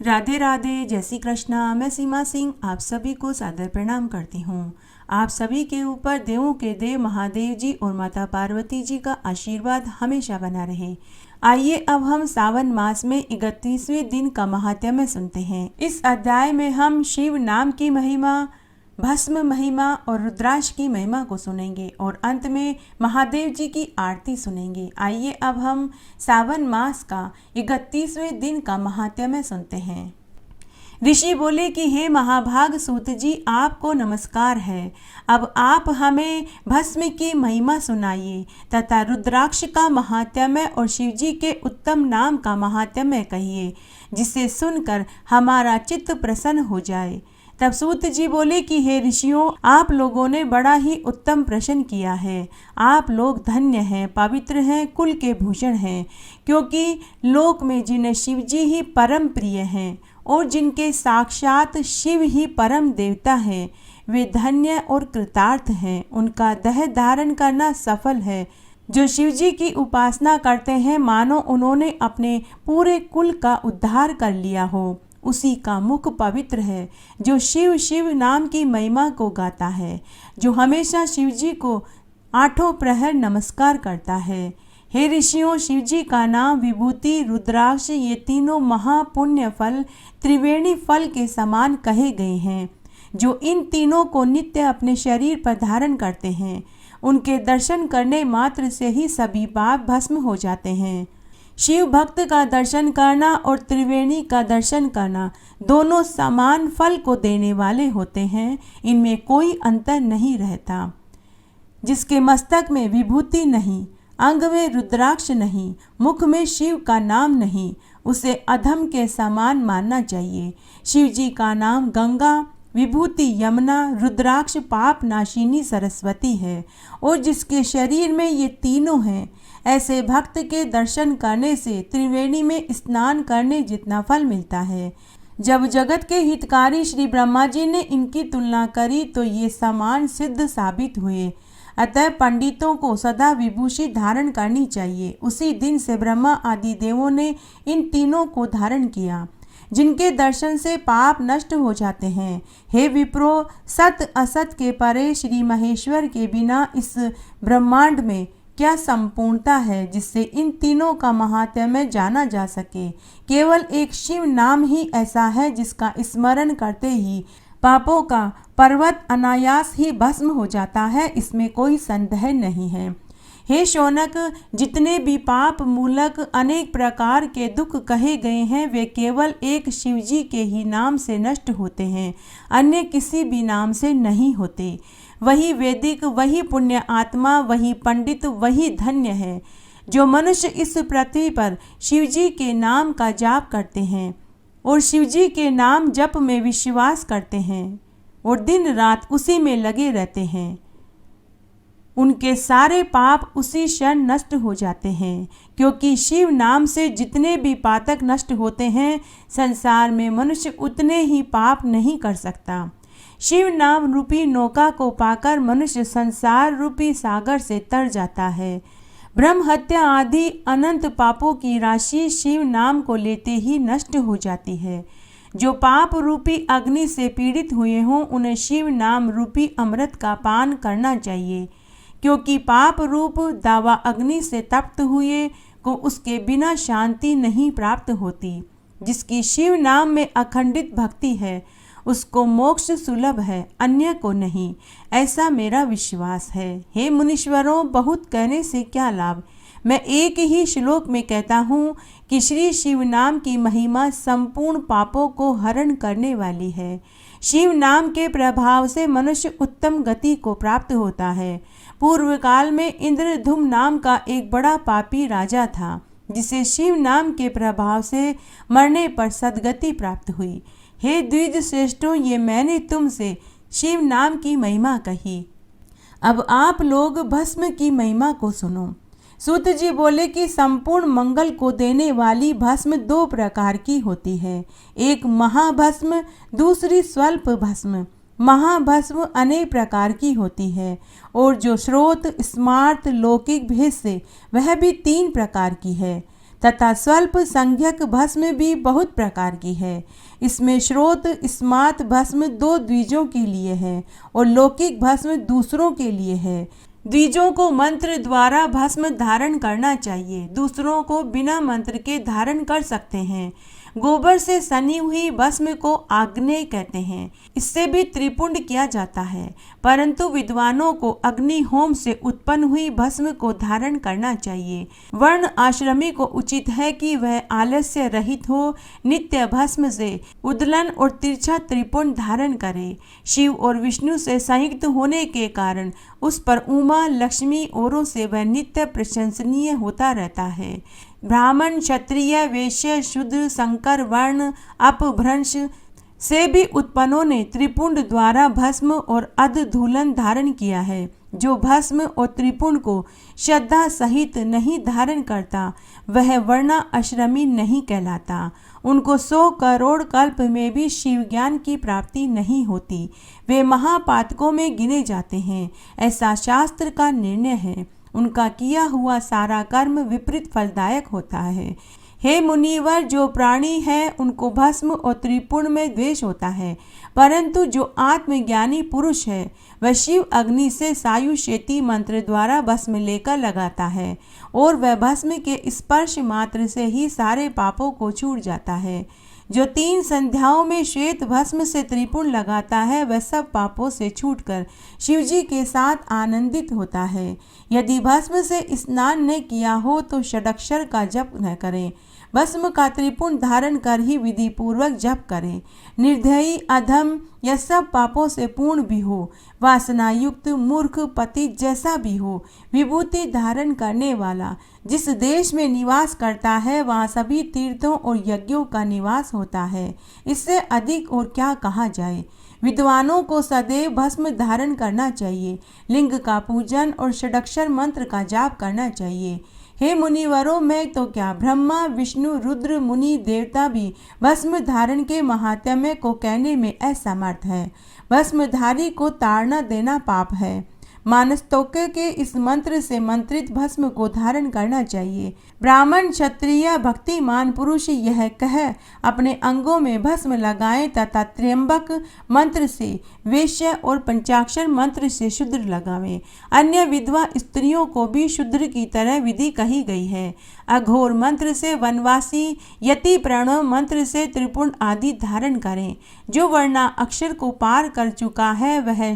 राधे राधे, जय श्री कृष्णा। मैं सीमा सिंह आप सभी को सादर प्रणाम करती हूँ। आप सभी के ऊपर देवों के देव महादेव जी और माता पार्वती जी का आशीर्वाद हमेशा बना रहे। आइए अब हम सावन मास में 31वें दिन का महात्म्य सुनते हैं। इस अध्याय में हम शिव नाम की महिमा, भस्म महिमा और रुद्राक्ष की महिमा को सुनेंगे और अंत में महादेव जी की आरती सुनेंगे। आइए अब हम सावन मास का 31वें दिन का महात्म्य सुनते हैं। ऋषि बोले कि हे महाभाग सूत जी, आपको नमस्कार है। अब आप हमें भस्म की महिमा सुनाइए तथा रुद्राक्ष का महात्म्य और शिवजी के उत्तम नाम का महात्म्य कहिए, जिसे सुनकर हमारा चित्त प्रसन्न हो जाए। तब सूत जी बोले कि हे ऋषियों, आप लोगों ने बड़ा ही उत्तम प्रश्न किया है। आप लोग धन्य हैं, पवित्र हैं, कुल के भूषण हैं, क्योंकि लोक में जिन्हें शिवजी ही परम प्रिय हैं और जिनके साक्षात शिव ही परम देवता हैं, वे धन्य और कृतार्थ हैं। उनका देह धारण करना सफल है। जो शिवजी की उपासना करते हैं, मानो उन्होंने अपने पूरे कुल का उद्धार कर लिया हो। उसी का मुख पवित्र है जो शिव शिव नाम की महिमा को गाता है, जो हमेशा शिवजी को 8 प्रहर नमस्कार करता है। हे ऋषियों, शिवजी का नाम विभूति, रुद्राक्ष, ये तीनों महापुण्य फल त्रिवेणी फल के समान कहे गए हैं। जो इन तीनों को नित्य अपने शरीर पर धारण करते हैं, उनके दर्शन करने मात्र से ही सभी पाप भस्म हो जाते हैं। शिव भक्त का दर्शन करना और त्रिवेणी का दर्शन करना दोनों समान फल को देने वाले होते हैं। इनमें कोई अंतर नहीं रहता। जिसके मस्तक में विभूति नहीं, अंग में रुद्राक्ष नहीं, मुख में शिव का नाम नहीं, उसे अधम के समान मानना चाहिए। शिव जी का नाम गंगा, विभूति यमुना, रुद्राक्ष पाप नाशिनी सरस्वती है और जिसके शरीर में ये तीनों हैं, ऐसे भक्त के दर्शन करने से त्रिवेणी में स्नान करने जितना फल मिलता है। जब जगत के हितकारी श्री ब्रह्मा जी ने इनकी तुलना करी तो ये समान सिद्ध साबित हुए। अतः पंडितों को सदा विभूषी धारण करनी चाहिए। उसी दिन से ब्रह्मा आदि देवों ने इन तीनों को धारण किया, जिनके दर्शन से पाप नष्ट हो जाते हैं। हे विप्रो, सत असत के परे श्री महेश्वर के बिना इस ब्रह्मांड में क्या संपूर्णता है, जिससे इन तीनों का महात्म्य जाना जा सके। केवल एक शिव नाम ही ऐसा है जिसका स्मरण करते ही पापों का पर्वत अनायास ही भस्म हो जाता है। इसमें कोई संदेह नहीं है। हे शौनक, जितने भी पाप मूलक अनेक प्रकार के दुख कहे गए हैं, वे केवल एक शिवजी के ही नाम से नष्ट होते हैं, अन्य किसी भी नाम से नहीं होते। वही वैदिक, वही पुण्य आत्मा, वही पंडित, वही धन्य है। जो मनुष्य इस पृथ्वी पर शिवजी के नाम का जाप करते हैं और शिवजी के नाम जप में विश्वास करते हैं और दिन रात उसी में लगे रहते हैं, उनके सारे पाप उसी क्षण नष्ट हो जाते हैं। क्योंकि शिव नाम से जितने भी पातक नष्ट होते हैं, संसार में मनुष्य उतने ही पाप नहीं कर सकता। शिव नाम रूपी नौका को पाकर मनुष्य संसार रूपी सागर से तर जाता है। ब्रह्म हत्या आदि अनंत पापों की राशि शिव नाम को लेते ही नष्ट हो जाती है। जो पाप रूपी अग्नि से पीड़ित हुए हों, उन्हें शिव नाम रूपी अमृत का पान करना चाहिए, क्योंकि पाप रूप दावा अग्नि से तप्त हुए को उसके बिना शांति नहीं प्राप्त होती। जिसकी शिव नाम में अखंडित भक्ति है, उसको मोक्ष सुलभ है, अन्य को नहीं, ऐसा मेरा विश्वास है। हे मुनीश्वरों, बहुत कहने से क्या लाभ। मैं एक ही श्लोक में कहता हूँ कि श्री शिव नाम की महिमा संपूर्ण पापों को हरण करने वाली है। शिव नाम के प्रभाव से मनुष्य उत्तम गति को प्राप्त होता है। पूर्व काल में इंद्रधुम नाम का एक बड़ा पापी राजा था, जिसे शिव नाम के प्रभाव से मरने पर सद्गति प्राप्त हुई। हे द्विज श्रेष्ठों, ये मैंने तुमसे शिव नाम की महिमा कही। अब आप लोग भस्म की महिमा को सुनो। सूत जी बोले कि संपूर्ण मंगल को देने वाली भस्म 2 प्रकार की होती है, एक महाभस्म, दूसरी स्वल्प भस्म। महाभस्म अनेक प्रकार की होती है और जो स्रोत स्मार्त लौकिक भेद से वह भी 3 प्रकार की है तथा स्वल्प संज्ञक भस्म भी बहुत प्रकार की है। इसमें श्रोत स्मार्त भस्म दो द्विजों के लिए है और लौकिक भस्म दूसरों के लिए है। द्विजों को मंत्र द्वारा भस्म धारण करना चाहिए, दूसरों को बिना मंत्र के धारण कर सकते हैं। गोबर से सनी हुई भस्म को आग्नेय कहते हैं। इससे भी त्रिपुंड किया जाता है, परंतु विद्वानों को अग्नि होम से उत्पन्न हुई भस्म को धारण करना चाहिए। वर्ण आश्रमी को उचित है कि वह आलस्य रहित हो, नित्य भस्म से उद्दलन और तिरछा त्रिपुंड धारण करे। शिव और विष्णु से संयुक्त होने के कारण उस पर उमा लक्ष्मी औरों से वह नित्य प्रशंसनीय होता रहता है। ब्राह्मण क्षत्रिय वैश्य शूद्र संकर वर्ण अपभ्रंश से भी उत्पन्नों ने त्रिपुंड द्वारा भस्म और अधधूलन धारण किया है। जो भस्म और त्रिपुंड को श्रद्धा सहित नहीं धारण करता वह वर्णाश्रमी नहीं कहलाता। उनको 100 करोड़ कल्प में भी शिव ज्ञान की प्राप्ति नहीं होती। वे महापातकों में गिने जाते हैं, ऐसा शास्त्र का निर्णय है। उनका किया हुआ सारा कर्म विपरीत फलदायक होता है। हे मुनिवर, जो प्राणी है उनको भस्म और त्रिपुंड में द्वेष होता है, परंतु जो आत्मज्ञानी पुरुष है वह शिव अग्नि से सायुष्यति मंत्र द्वारा भस्म लेकर लगाता है और वह भस्म के स्पर्श मात्र से ही सारे पापों को छूट जाता है। जो 3 संध्याओं में श्वेत भस्म से त्रिपुंड लगाता है वह सब पापों से छूटकर शिवजी के साथ आनंदित होता है। यदि भस्म से स्नान न किया हो तो षडक्षर का जप न करें। भस्म का त्रिपुंड धारण कर ही विधि पूर्वक जप करें। निर्दयी अधम या सब पापों से पूर्ण भी हो, वासना युक्त मूर्ख पति जैसा भी हो, विभूति धारण करने वाला जिस देश में निवास करता है वहाँ सभी तीर्थों और यज्ञों का निवास होता है। इससे अधिक और क्या कहा जाए। विद्वानों को सदैव भस्म धारण करना चाहिए, लिंग का पूजन और षडक्षर मंत्र का जाप करना चाहिए। हे मुनिवरों, मैं तो क्या, ब्रह्मा विष्णु रुद्र मुनि देवता भी भस्म धारण के महात्म्य को कहने में असमर्थ है। भस्मधारी को ताड़ना देना पाप है। मानस्तोक्य के इस मंत्र से मंत्रित भस्म को धारण करना चाहिए। ब्राह्मण क्षत्रिय भक्तिमान पुरुष यह कह अपने अंगों में भस्म लगाएं तथा त्र्यंबक मंत्र से वैश्य और पंचाक्षर मंत्र से शूद्र लगावें। अन्य विधवा स्त्रियों को भी शूद्र की तरह विधि कही गई है। अघोर मंत्र से वनवासी, यति प्रणव मंत्र से त्रिपुंड आदि धारण करें। जो वर्णा अक्षर को पार कर चुका है वह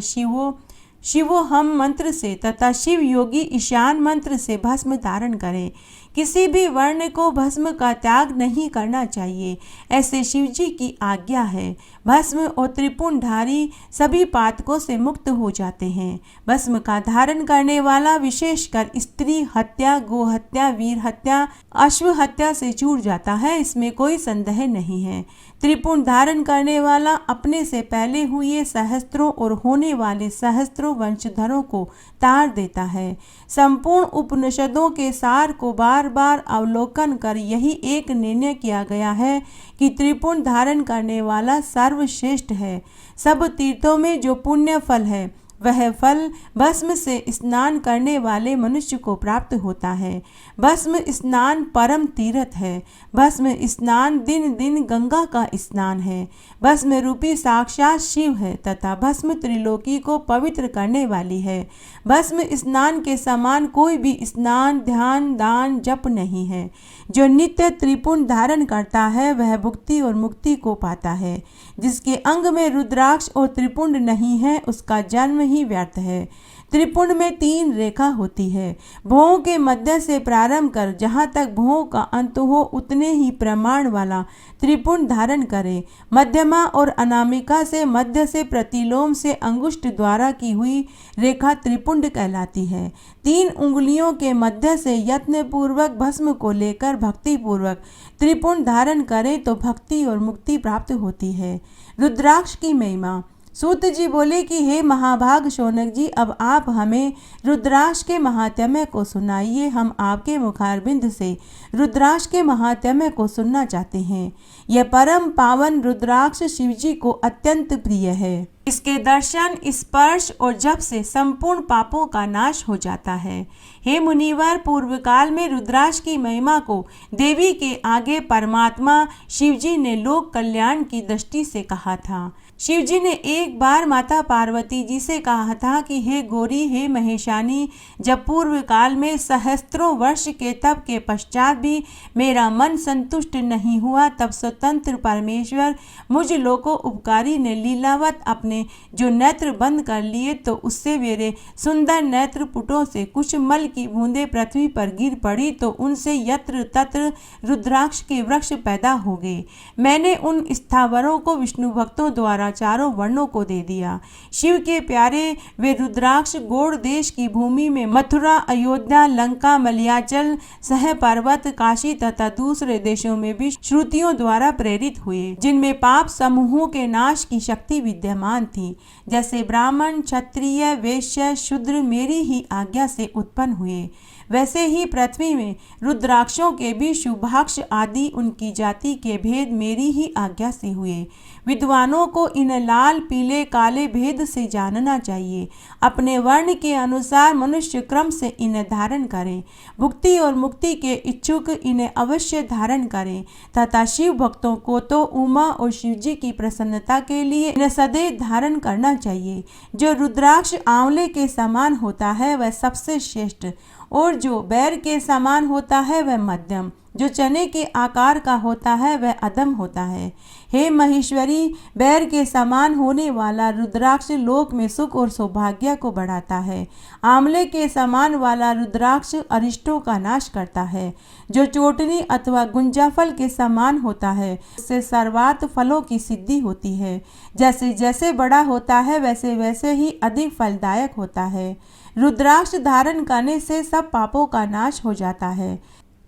शिवोहम मंत्र से तथा शिव योगी ईशान मंत्र से भस्म धारण करें। किसी भी वर्ण को भस्म का त्याग नहीं करना चाहिए, ऐसे शिवजी की आज्ञा है। भस्म और त्रिपुंडधारी सभी पातकों से मुक्त हो जाते हैं। भस्म का धारण करने वाला विशेषकर स्त्री हत्या, गो हत्या, वीर हत्या, अश्व हत्या से छूट जाता है, इसमें कोई संदेह नहीं है। त्रिपुंड धारण करने वाला अपने से पहले हुए सहस्त्रों और होने वाले सहस्त्रों वंशधरों को तार देता है। संपूर्ण उपनिषदों के सार को बार बार अवलोकन कर यही एक निर्णय किया गया है कि त्रिपुंड धारण करने वाला सर्वश्रेष्ठ है। सब तीर्थों में जो पुण्य फल है वह फल भस्म से स्नान करने वाले मनुष्य को प्राप्त होता है। भस्म स्नान परम तीर्थ है। भस्म स्नान दिन दिन गंगा का स्नान है। भस्म रूपी साक्षात शिव है तथा भस्म त्रिलोकी को पवित्र करने वाली है। भस्म स्नान के समान कोई भी स्नान, ध्यान, दान, जप नहीं है। जो नित्य त्रिपुंड धारण करता है वह भुक्ति और मुक्ति को पाता है। जिसके अंग में रुद्राक्ष और त्रिपुंड नहीं है उसका जन्म ही व्यर्थ है। त्रिपुंड में 3 रेखा होती है। भौं के मध्य से प्रारंभ कर जहाँ तक भौं का अंत हो उतने ही प्रमाण वाला त्रिपुंड धारण करे। मध्यमा और अनामिका से मध्य से प्रतिलोम से अंगुष्ठ द्वारा की हुई रेखा त्रिपुंड कहलाती है। 3 उंगलियों के मध्य से यत्न पूर्वक भस्म को लेकर भक्ति पूर्वक त्रिपुंड धारण करे तो भक्ति और मुक्ति प्राप्त होती है। रुद्राक्ष की महिमा सूत जी बोले कि हे महाभाग शौनक जी, अब आप हमें रुद्राक्ष के महात्म्य को सुनाइए। हम आपके मुखारबिंद से रुद्राक्ष के महात्म्य को सुनना चाहते हैं। यह परम पावन रुद्राक्ष शिव जी को अत्यंत प्रिय है। इसके दर्शन, स्पर्श और जप से संपूर्ण पापों का नाश हो जाता है। हे मुनिवर, पूर्व काल में रुद्राक्ष की महिमा को देवी के आगे परमात्मा शिवजी ने लोक कल्याण की दृष्टि से कहा था। शिवजी ने एक बार माता पार्वती जी से कहा था कि हे गौरी, हे महेशानी, जब पूर्व काल में सहस्त्रों वर्ष के तप के पश्चात भी मेरा मन संतुष्ट नहीं हुआ, तब स्वतंत्र परमेश्वर मुझ लोको उपकारी ने लीलावत अपने जो नेत्र बंद कर लिए, तो उससे मेरे सुंदर नेत्र पुटों से कुछ मल की बूंदें पृथ्वी पर गिर पड़ी, तो उनसे यत्र तत्र रुद्राक्ष के वृक्ष पैदा हो गए। मैंने उन स्थावरों को विष्णु भक्तों द्वारा चारों वर्णों को दे दिया। शिव के प्यारे वे रुद्राक्ष गौड़ देश की भूमि में मथुरा, अयोध्या, लंका, मलयाचल, सह पर्वत, काशी तथा दूसरे देशों में भी श्रुतियों द्वारा प्रेरित हुए, जिनमें पाप समूहों के नाश की शक्ति विद्यमान थी। जैसे ब्राह्मण, क्षत्रिय, वैश्य, शूद्र मेरी ही आज्ञा से उत्पन्न हुए, वैसे ही पृथ्वी में रुद्राक्षों के भी शुभाक्ष आदि उनकी जाति के भेद मेरी ही आज्ञा से हुए। विद्वानों को इन लाल, पीले, काले भेद से जानना चाहिए। अपने वर्ण के अनुसार मनुष्य क्रम से इन्हें धारण करें। भुक्ति और मुक्ति के इच्छुक इन्हें अवश्य धारण करें तथा शिव भक्तों को तो उमा और शिवजी की प्रसन्नता के लिए इन्हें सदैव धारण करना चाहिए। जो रुद्राक्ष आंवले के समान होता है वह सबसे श्रेष्ठ, और जो बैर के समान होता है वह मध्यम, जो चने के आकार का होता है वह अधम होता है। हे महेश्वरी, बैर के समान होने वाला रुद्राक्ष लोक में सुख और सौभाग्य को बढ़ाता है। आंवले के समान वाला रुद्राक्ष अरिष्टों का नाश करता है। जो चोटनी अथवा गुंजाफल के समान होता है उससे सर्वार्थ फलों की सिद्धि होती है। जैसे जैसे बड़ा होता है वैसे वैसे ही अधिक फलदायक होता है। रुद्राक्ष धारण करने से सब पापों का नाश हो जाता है।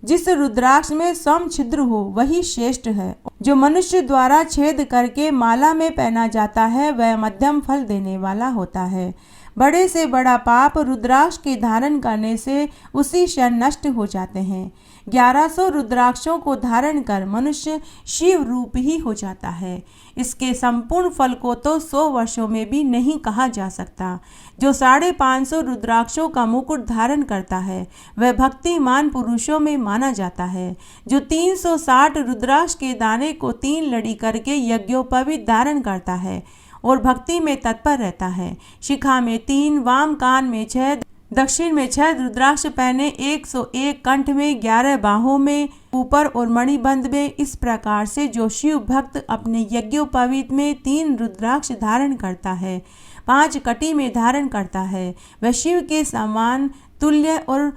जिस रुद्राक्ष में सम छिद्र हो वही श्रेष्ठ है। जो मनुष्य द्वारा छेद करके माला में पहना जाता है वह मध्यम फल देने वाला होता है। बड़े से बड़ा पाप रुद्राक्ष के धारण करने से उसी क्षण नष्ट हो जाते हैं। 1100 रुद्राक्षों को धारण कर मनुष्य शिव रूप ही हो जाता है। इसके संपूर्ण फल को तो 100 वर्षों में भी नहीं कहा जा सकता। जो 550 रुद्राक्षों का मुकुट धारण करता है वह भक्तिमान पुरुषों में माना जाता है। जो 360 रुद्राक्ष के दाने को 3 लड़ी करके यज्ञोपवीत धारण करता है और भक्ति में तत्पर रहता है। शिखा में 3, वाम कान में 6, दक्षिण में 6 रुद्राक्ष पहने, 101 कंठ में, 11 बाहों में, ऊपर और मणिबंध में। इस प्रकार से जो शिव भक्त अपने यज्ञोपवीत में 3 रुद्राक्ष धारण करता है, 5 कटी में धारण करता है, वह शिव के समान तुल्य और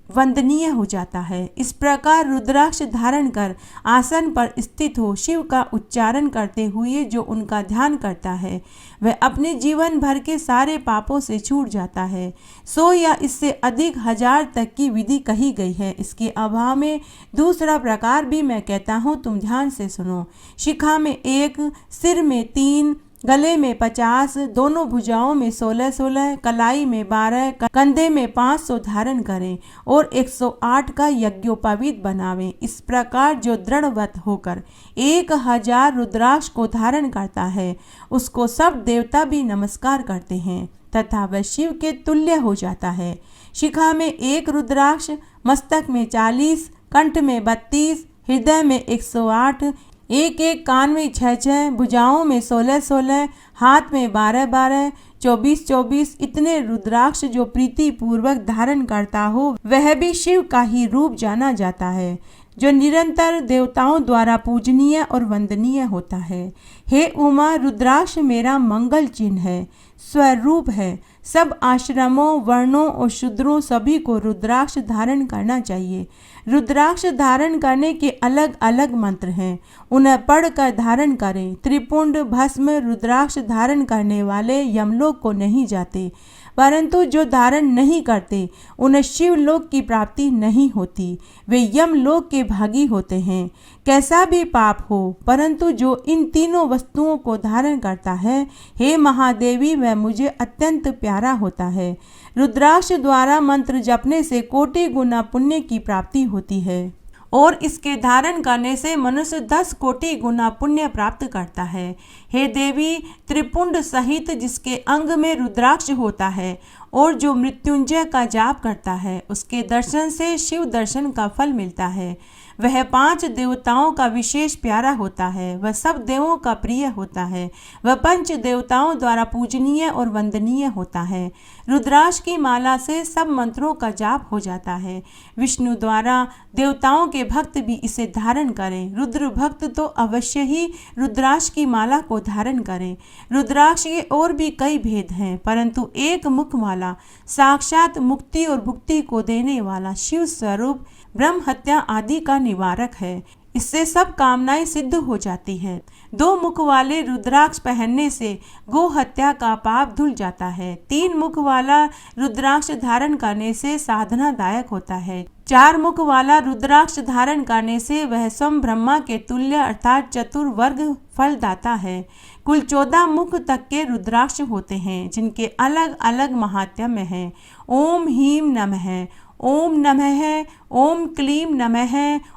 वंदनीय हो जाता है। इस प्रकार रुद्राक्ष धारण कर आसन पर स्थित हो शिव का उच्चारण करते हुए जो उनका ध्यान करता है वह अपने जीवन भर के सारे पापों से छूट जाता है। 100 या इससे अधिक 1000 तक की विधि कही गई है। इसके अभाव में दूसरा प्रकार भी मैं कहता हूँ, तुम ध्यान से सुनो। शिखा में 1, सिर में 3, गले में 50, दोनों भुजाओं में 16-16, कलाई में 12, कंधे में 500 धारण करें और 108 का यज्ञोपवीत बनावें। इस प्रकार जो दृढ़व्रत होकर 1000 रुद्राक्ष को धारण करता है उसको सब देवता भी नमस्कार करते हैं तथा वह शिव के तुल्य हो जाता है। शिखा में 1 रुद्राक्ष, मस्तक में 40, कंठ में 32, हृदय में 108, 1-1 कान में 6-6, भुजाओं में 16-16, हाथ में 12-12, 24-24 इतने रुद्राक्ष जो प्रीति पूर्वक धारण करता हो वह भी शिव का ही रूप जाना जाता है, जो निरंतर देवताओं द्वारा पूजनीय और वंदनीय होता है। हे उमा, रुद्राक्ष मेरा मंगल चिन्ह है, स्वरूप है। सब आश्रमों, वर्णों और शूद्रों सभी को रुद्राक्ष धारण करना चाहिए। रुद्राक्ष धारण करने के अलग अलग मंत्र हैं, उन्हें पढ़कर धारण करें। त्रिपुंड, भस्म, रुद्राक्ष धारण करने वाले यमलोक को नहीं जाते परंतु जो धारण नहीं करते उन्हें शिवलोक की प्राप्ति नहीं होती, वे यमलोक के भागी होते हैं। कैसा भी पाप हो, परंतु जो इन तीनों वस्तुओं को धारण करता है, हे महादेवी, वह मुझे अत्यंत प्यारा होता है। रुद्राक्ष द्वारा मंत्र जपने से कोटि गुना पुण्य की प्राप्ति होती है और इसके धारण करने से मनुष्य 10 कोटि गुना पुण्य प्राप्त करता है। हे देवी, त्रिपुंड सहित जिसके अंग में रुद्राक्ष होता है और जो मृत्युंजय का जाप करता है, उसके दर्शन से शिव दर्शन का फल मिलता है। वह 5 देवताओं का विशेष प्यारा होता है, वह सब देवों का प्रिय होता है, वह 5 देवताओं द्वारा पूजनीय और वंदनीय होता है। रुद्राक्ष की माला से सब मंत्रों का जाप हो जाता है। विष्णु द्वारा देवताओं के भक्त भी इसे धारण करें। रुद्र भक्त तो अवश्य ही रुद्राक्ष की माला को धारण करें। रुद्राक्ष के और भी कई भेद हैं, परंतु एक मुख माला साक्षात मुक्ति और भुक्ति को देने वाला शिव स्वरूप ब्रह्म हत्या आदि का निवारक है। इससे सब कामनाएं सिद्ध हो जाती है। 2 मुख वाले रुद्राक्ष पहनने से गो हत्या का पाप धुल जाता है। 3 मुख वाला रुद्राक्ष धारण करने से साधनादायक होता है। 4 मुख वाला रुद्राक्ष धारण करने से वह स्वयं ब्रह्मा के तुल्य अर्थात चतुर्वर्ग फलदाता है। कुल 14 मुख तक के रुद्राक्ष होते हैं, जिनके अलग अलग महात्म्य हैं। ओम ह्रीं नमः, ओम नमः, ओम क्लीं नमः,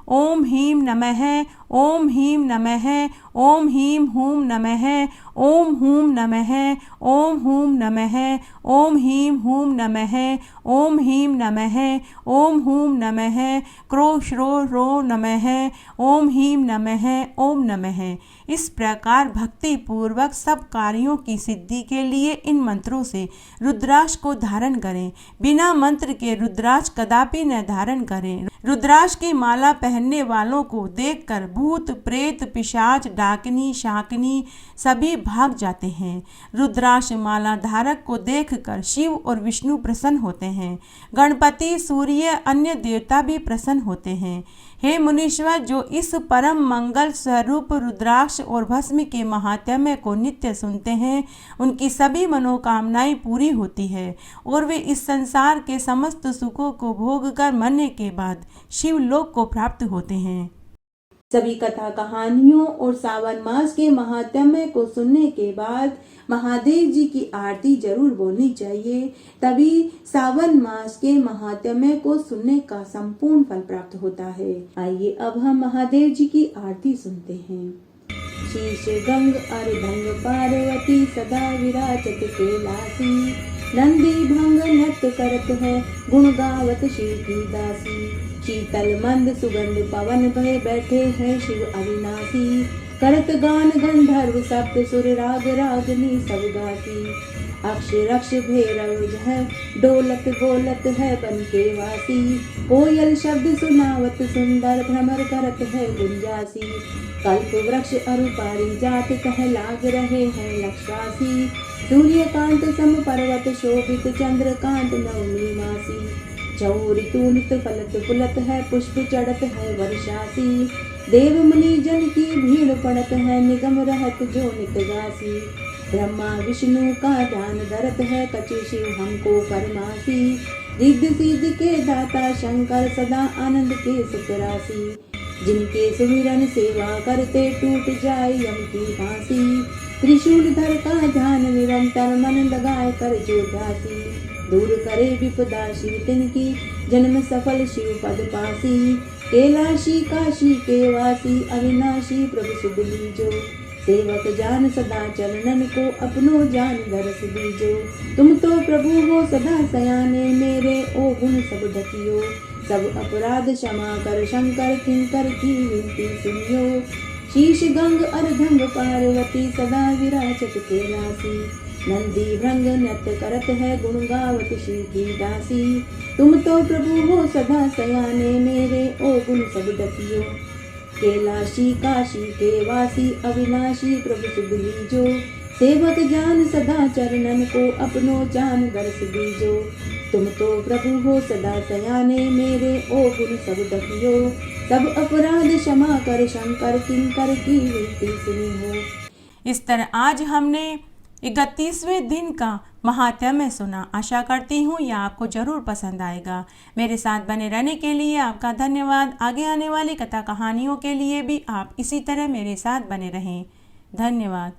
ओम ह्रीं नमः, ओम ह्रीं नमः, ओम ह्रीं हूं नमः, ओम हूं नमः, ओम हूं नमः, ओम ह्रीं हूं नमः, ओम ह्रीं नमः, ओम हूं नमः, क्रो श्रो रो नमः, ओम ह्रीं नमः, ओम नमः। इस प्रकार भक्ति पूर्वक सब कार्यों की सिद्धि के लिए इन मंत्रों से रुद्राक्ष को धारण करें। बिना मंत्र के रुद्राक्ष कदापि न धारण करें। रुद्राक्ष की माला पहनने वालों को देखकर भूत प्रेत पिशाच डाकनी शाकनी सभी भाग जाते हैं। रुद्राक्ष माला धारक को देखकर शिव और विष्णु प्रसन्न होते हैं। गणपति, सूर्य, अन्य देवता भी प्रसन्न होते हैं। हे मुनीश्वर, जो इस परम मंगल स्वरूप रुद्राक्ष और भस्म के महात्म्य को नित्य सुनते हैं, उनकी सभी मनोकामनाएं पूरी होती है और वे इस संसार के समस्त सुखों को भोग कर मरने के बाद शिवलोक को प्राप्त होते हैं। सभी कथा कहानियों और सावन मास के महात्म्य को सुनने के बाद महादेव जी की आरती जरूर बोलनी चाहिए, तभी सावन मास के महात्म्य को सुनने का संपूर्ण फल प्राप्त होता है। आइए अब हम महादेव जी की आरती सुनते हैं। शीश गंग अर्धंग पार्वती सदा विराजत कैलासी, नंदी भंग नृत्य करत है गुण गावत शिव की दासी। शीतल मंद सुगंध पवन भय बैठे हैं शिव अविनाशी, करत गान गंधर्व सप्त सुर राग रागनी सब गाती। अक्ष रक्ष भैरव है डोलत बोलत है बन के वासी, कोयल शब्द सुनावत सुंदर भ्रमर करत है गुंजासी। कल्प वृक्ष अरु पारिजात कह लाग रहे हैं लक्षवासी, सूर्यकांत सम पर्वत शोभित चंद्रकांत नवमी मासी। चौरितूनित फलत फुलत है पुष्प चढ़त है वर्षासी, देव मुनि जन की भीड़ पड़त है निगम रहत जो नित गासी। ब्रह्मा विष्णु का ध्यान धरत है कछु शिव हमको परमासी, रिद्ध सिद्ध के दाता शंकर सदा आनंद के सुखरासी। जिनके सुमिरन सेवा करते टूट जाए यम की फांसी, त्रिशूल धर का ध्यान निरंतर मन लगाए कर जो ध्यासी। दूर करे विपदा शिव तिनकी जन्म सफल शिव पद पासी, कैलाशी काशी के वासी अविनाशी प्रभु सुध लीजो। सेवक जान सदा चरणन को अपनो जान दरस दीजो। तुम तो प्रभु हो सदा सयाने मेरे ओ गुण सब ढकियो, सब अपराध क्षमा कर शंकर किंकर की विनती सुनियो। शीश गंग अर्धंग पार्वती सदा विराजत कैलासी, नंदी भृंग नृत्य करत है गुण गावत शिव की दासी। तुम तो प्रभु हो सदा सयाने मेरे ओ गुण सब ढकियो, कैलाशी काशी के वासी अविनाशी प्रभु सुध लीजो। सेवक जान सदा चरणन को अपनो जान दरस दीजो। तुम तो प्रभु हो सदा सयाने मेरे ओ गुण सब ढकियो, सब अपराध क्षमा कर शंकर किंकर की विनती सुनी हो। इस तरह आज हमने 31वें दिन का महात्म्य सुना। आशा करती हूँ यह आपको ज़रूर पसंद आएगा। मेरे साथ बने रहने के लिए आपका धन्यवाद। आगे आने वाली कथा कहानियों के लिए भी आप इसी तरह मेरे साथ बने रहें। धन्यवाद।